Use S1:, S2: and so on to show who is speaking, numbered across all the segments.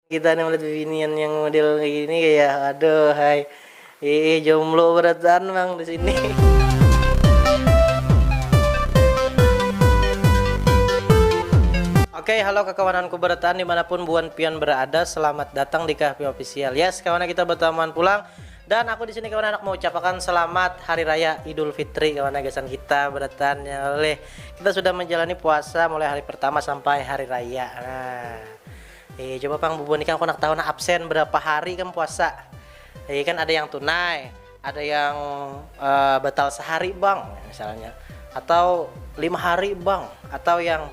S1: Kita nih melihat binian yang model kayak gini kayak aduh hai. Jomblo beratan Bang di sini. Oke, halo kawananku bertahan dimanapun Buan Pion berada, selamat datang di Kahfi Official. Yes, kawan kita berteman pulang dan aku di sini kawan anak mau ucapkan selamat Hari Raya Idul Fitri kawan gasan kita bertahan ya oleh kita sudah menjalani puasa mulai hari pertama sampai hari raya. Nah, coba Bang Bubun ikan aku nak tahu nak absen berapa hari kan puasa. Kan ada yang tunai, ada yang batal sehari Bang misalnya, atau 5 hari Bang, atau yang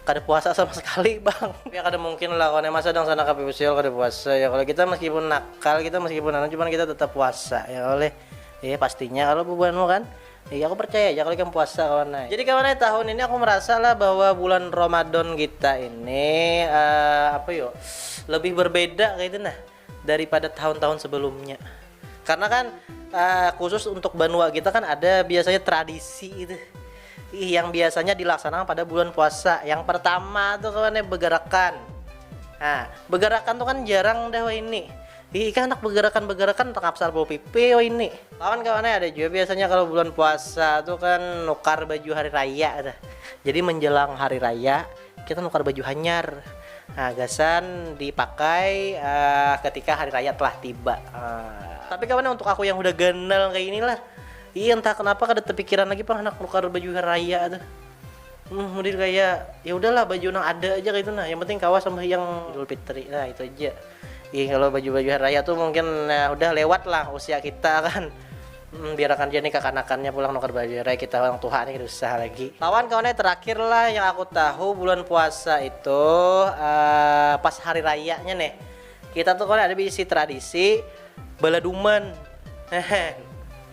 S1: kada puasa sama sekali Bang. Ya kada mungkin lah kalau masa dong sana KPU Official kada puasa ya. Kalau kita meskipun nakal, kita meskipun cuman kita tetap puasa ya oleh. Pastinya kalau bebanmu kan. Aku percaya ya kalau kamu puasa kawan. Jadi kawan tahun ini aku merasa lah bahwa bulan Ramadan kita ini lebih berbeda kayak itu nah daripada tahun-tahun sebelumnya. Karena kan khusus untuk Banua kita kan ada biasanya tradisi itu. Yang biasanya dilaksanakan pada bulan puasa. Yang pertama tuh kawan begerakan. Nah, begerakan tuh kan jarang dah ini. Kan anak begerakan tak absar bau pipi ini. Kawan-kawannya ada juga biasanya kalau bulan puasa tuh kan nukar baju hari raya dah. Jadi menjelang hari raya kita nukar baju hanyar. Nah, gasan dipakai ketika hari raya telah tiba. Tapi kawan untuk aku yang udah ganal kayak inilah. Entah kenapa kada terpikiran lagi Bang anak nukar baju hari raya tuh. Kemudian kayak ya udahlah baju nang ada aja kayak itu nah. Yang penting kawas sama yang Idul Fitri. Nah, itu aja. Kalau baju-baju hari raya tuh mungkin udah lewat lah usia kita kan. Biarkan dia nih kekanakannya pulang nukar baju hari raya, kita orang tua nih usah lagi. Kawan-kawannya terakhir lah yang aku tahu bulan puasa itu pas hari rayanya nih. Kita tuh kan ada bisi tradisi baladuman.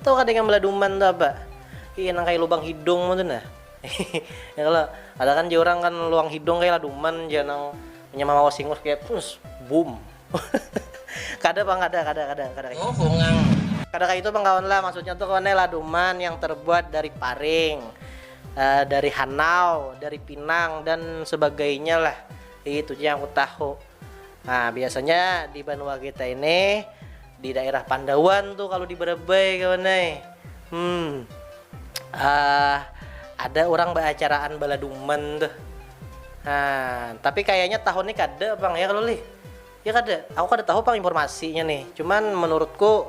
S1: Tuh kan dengan baladuman tuh apa? Nang kayak lubang hidung tuh nah. Ya kalau ada kan orang kan luang hidung kayak laduman jangan nyama mau singus kayak boom. Kada Bang, kada. Oh, bungang. Kada kayak itu Bang kawan lah, maksudnya tuh kawan laduman yang terbuat dari paring, dari hanau, dari pinang dan sebagainya lah. Itu yang aku tahu. Nah, biasanya di Banua kita ini di daerah Pandawan tuh kalau di Berebay kawan ada orang beracaraan baladuman tuh. Nah, tapi kayaknya tahun ini kada Bang ya kalau ya kada, aku kada tahu Bang informasinya nih. Cuman menurutku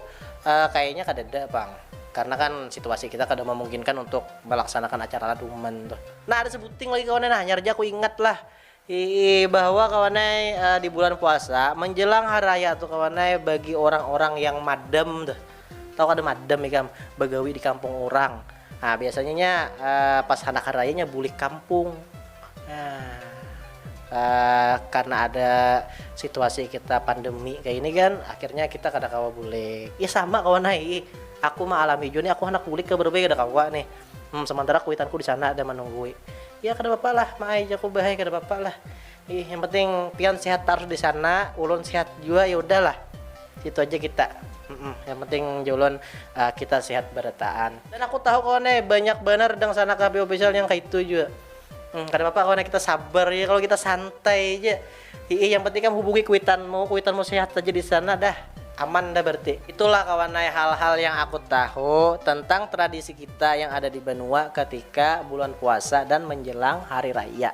S1: kayaknya kada ada Bang. Karena kan situasi kita kada memungkinkan untuk melaksanakan acara laduman tuh. Nah, ada sebuting lagi kawan hanyar aja aku ingat lah. Bahwa kawan di bulan puasa menjelang hari raya tuh kawan bagi orang-orang yang madam tuh. Tahu kada madam ikam bagawi di kampung orang. Nah, biasanya pas anak hari rayanya bulik kampung. Karena ada situasi kita pandemi kayak ini kan akhirnya kita kada kawa bulik. Ya sama kawan aku mah alami juga nih aku anak bulik ke berbagai kada kawa nih. Sementara kuitanku di sana ada menunggu. Ya kada apa lah, maai aja aku bahaya kada apa lah. Yang penting pian sehat harus di sana, ulun sehat juga ya udahlah. Itu aja kita. Yang penting jolon kita sehat bertahan. Dan aku tahu kawan banyak benar dang sana KPU Official yang kayak itu juga. Kada apa-apa kawan kita sabar ya kalau kita santai aja. Yang penting kan hubungi kuitanmu sehat aja di sana dah. Aman dah berarti. Itulah kawan hal-hal yang aku tahu tentang tradisi kita yang ada di Banua ketika bulan puasa dan menjelang hari raya.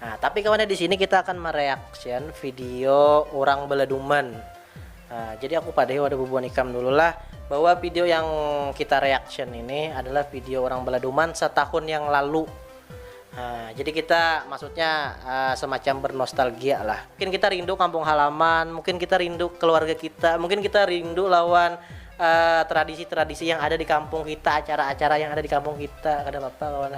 S1: Nah, tapi kawan di sini kita akan mereaction video orang baladuman. Nah, jadi aku pada ada bubuan ikam dulu lah bahwa video yang kita reaction ini adalah video orang baladuman setahun yang lalu. Nah, jadi kita maksudnya semacam bernostalgia lah. Mungkin kita rindu kampung halaman, mungkin kita rindu keluarga kita, mungkin kita rindu lawan tradisi-tradisi yang ada di kampung kita, acara-acara yang ada di kampung kita. Kada apa-apa kawan.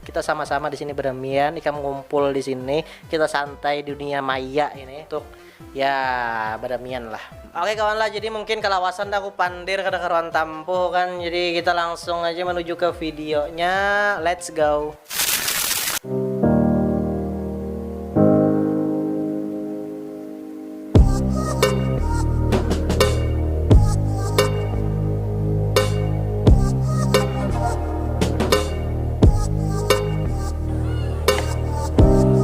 S1: Kita sama-sama di sini beramian, ikam ngumpul di sini, kita santai di dunia maya ini untuk ya beramian lah. Oke kawan lah, jadi mungkin kelawasan aku pandir kada karuan tampuh kan. Jadi kita langsung aja menuju ke videonya. Let's go.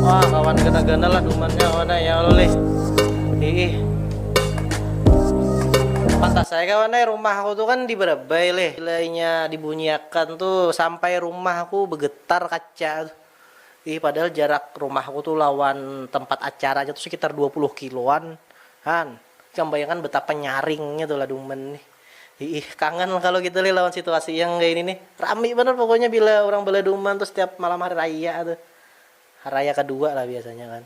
S1: Wah kawan gana-gana lah dumannya kawan ya oleh. saya kawan rumah aku tuh kan di Brebes leh. Nilainya dibunyikan tuh sampai rumah aku bergetar kaca. Padahal jarak rumah aku tuh lawan tempat acara aja tuh sekitar 20 kiloan. Han, kamu bayangkan betapa nyaringnya tuh lah Dumen nih. Kangen kalau gitu lawan situasi yang kayak ini nih. Rame bener pokoknya bila orang bela Dumen tuh setiap malam hari raya tuh. Hari raya kedua lah biasanya kan.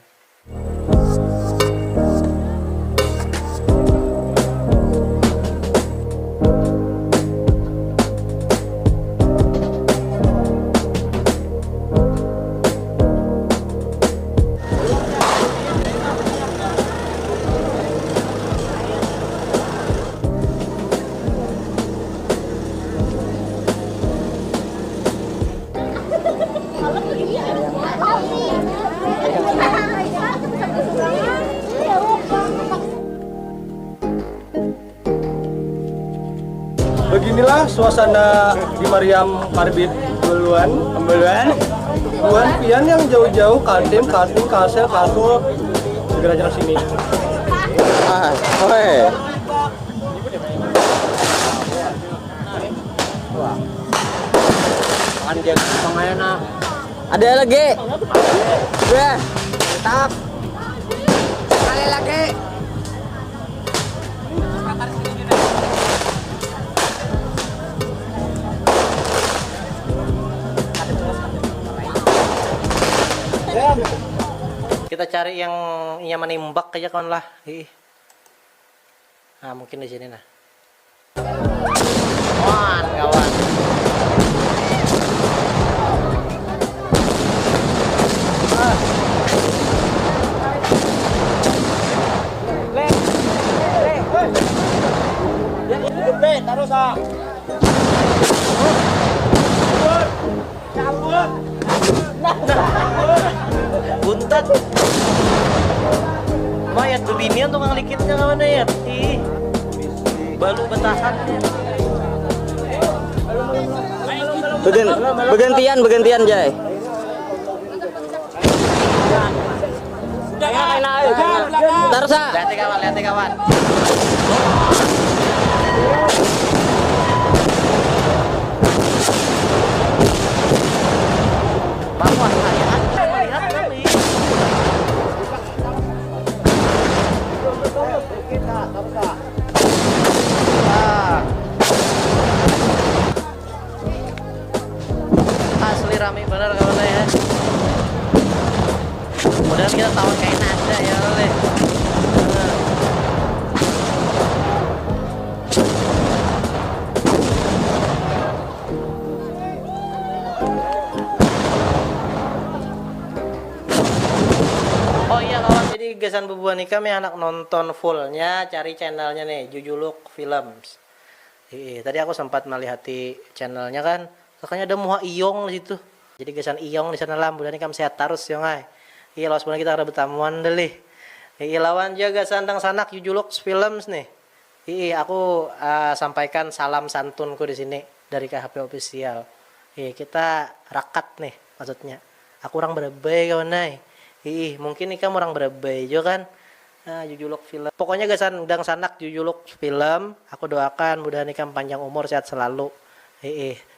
S2: Beginilah suasana di Mariam Karbit Buluan, Buan pian yang jauh-jauh Kaltim, Kalsel, Kalsul segera jalan sini.
S3: Anjing pemainnya ada lagi. Wah, tetap. Sekali lagi.
S1: Kita cari yang menembak aja kawan lah. Nah, mungkin di sini nah. Kawan.
S2: Taruh sa.
S1: Buntat. Mayat bebinian tuh ngelikitnya kawan ya. Balu betasannya.
S3: Bergantian Jay. Taruh sa.
S1: Lihat kawan. Bawah saya melihat kami. Asli rame bener kawan ya. Mudah kita tahu kayak nada ya oleh. Oh iya kawan, jadi gesan bebuan nih kami anak nonton fullnya, cari channelnya nih Jujuluk Films. Tadi aku sempat melihat di channelnya kan, makanya ada muha Iyong di situ. Jadi gesan Iyong di sana lah, mudah nih kami sehat terus ya ngai. Lawan sebenarnya kita ada bertamuan deh. Lawan jaga sandang sanak Jujuluk Films nih. Aku sampaikan salam santunku di sini dari KHP official. Kita rakat nih maksudnya. Aku orang Brebes kawan nai. Mungkin nih kamu orang Brebes juga kan. Jujuluk Film. Pokoknya gesan dang sanak Jujuluk Film. Aku doakan mudah-mudahan kamu panjang umur, sehat selalu.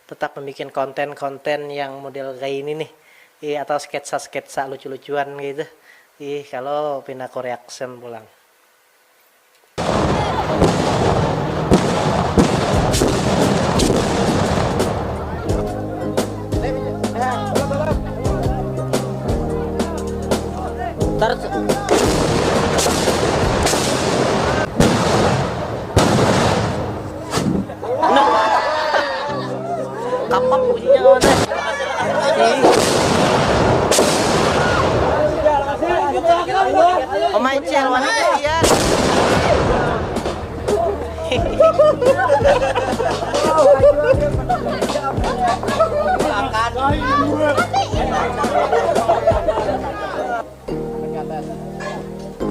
S1: Tetap membuat konten-konten yang model kayak ini nih. Atau sketsa-sketsa lucu-lucuan gitu. Kalau pindah ke reaction pulang. Kapak bunyinya kawan deh. Main cel wanita lihat.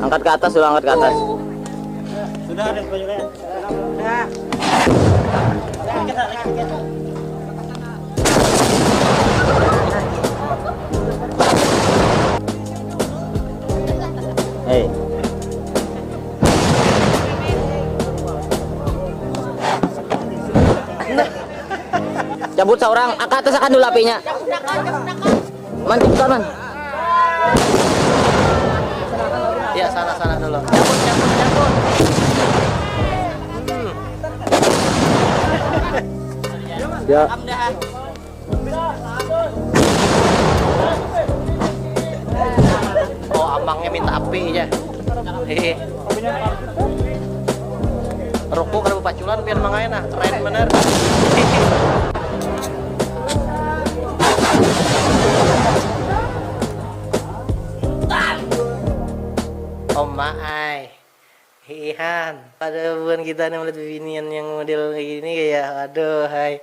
S3: Angkat ke atas dulu, angkat ke atas.
S2: Sudah ada sebanyak.
S3: Hei. Rebut seorang, ke atas akan dulu apinya. Man, cepetan man.
S1: Ya sana dulu. Cabut.
S2: Ya.
S1: Oh, amangnya minta api aja. Hehe. Rokok kada paculan pian mangayan nah, keren bener. Oh maai. Hihan, pada bukan kita nih melihat binian yang model kayak gini kayak aduh hai.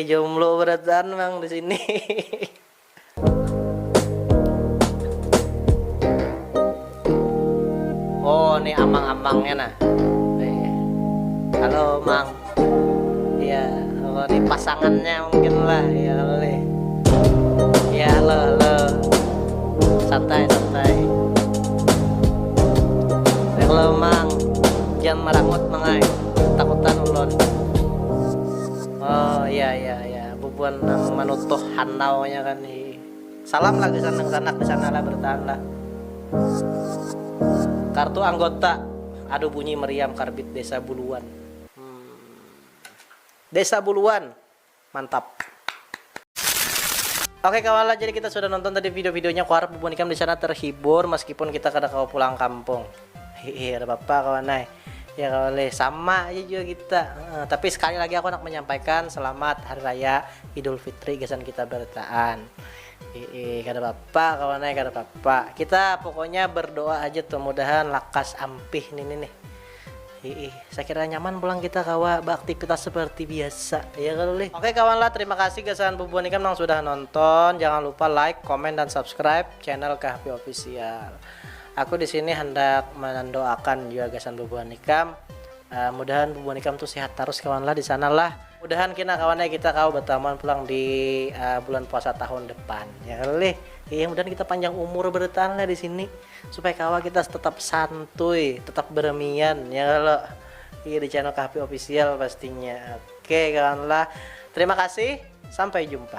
S1: Jomblo beratan bang di sini. Oh, nih amang-amangnya nah. Halo, Mang. Iya, oh, ini pasangannya mungkin lah, ya boleh. Ya, halo. Santai. Halo, Mang. Jangan merangut, Mangai. Takutan ulun. Oh, iya. Bubuan nang manutuh hanaunya kan nih. Salam lah ke sana di sana lah bertahan lah. Kartu anggota. Aduh bunyi meriam Karbit Desa Buluan. Desa Buluan. Mantap. Oke kawan lah, jadi kita sudah nonton tadi video-videonya. Ku harap Bubuan Ikam di sana terhibur meskipun kita kada kau pulang kampung. Hehe, ada apa kawan nai? Ya kawan sama aja juga kita. Tapi sekali lagi aku nak menyampaikan selamat Hari Raya Idul Fitri gasan kita bertaan. Kada apa-apa kawan nai, kada apa-apa. Kita pokoknya berdoa aja tuh mudahan lakas ampih nih. Saya kira nyaman pulang kita kawa beraktivitas seperti biasa ya kali. Oke kawan lah, terima kasih gasan Bubuan Ikam yang sudah nonton. Jangan lupa like, komen dan subscribe channel Kahfi Official. Aku di sini hendak mendoakan juga gasan Bubuan Ikam. Mudahan Bubuan Ikam tuh sehat terus kawan lah di sana lah. Mudahan kawannya kita kau bertaman pulang di bulan puasa tahun depan ya kali. Iya, mudahan kita panjang umur bertahan lah di sini supaya kawan kita tetap santuy, tetap beremian ya kalau iya di channel Kahfi Official pastinya. Oke kawan lah, terima kasih, sampai jumpa.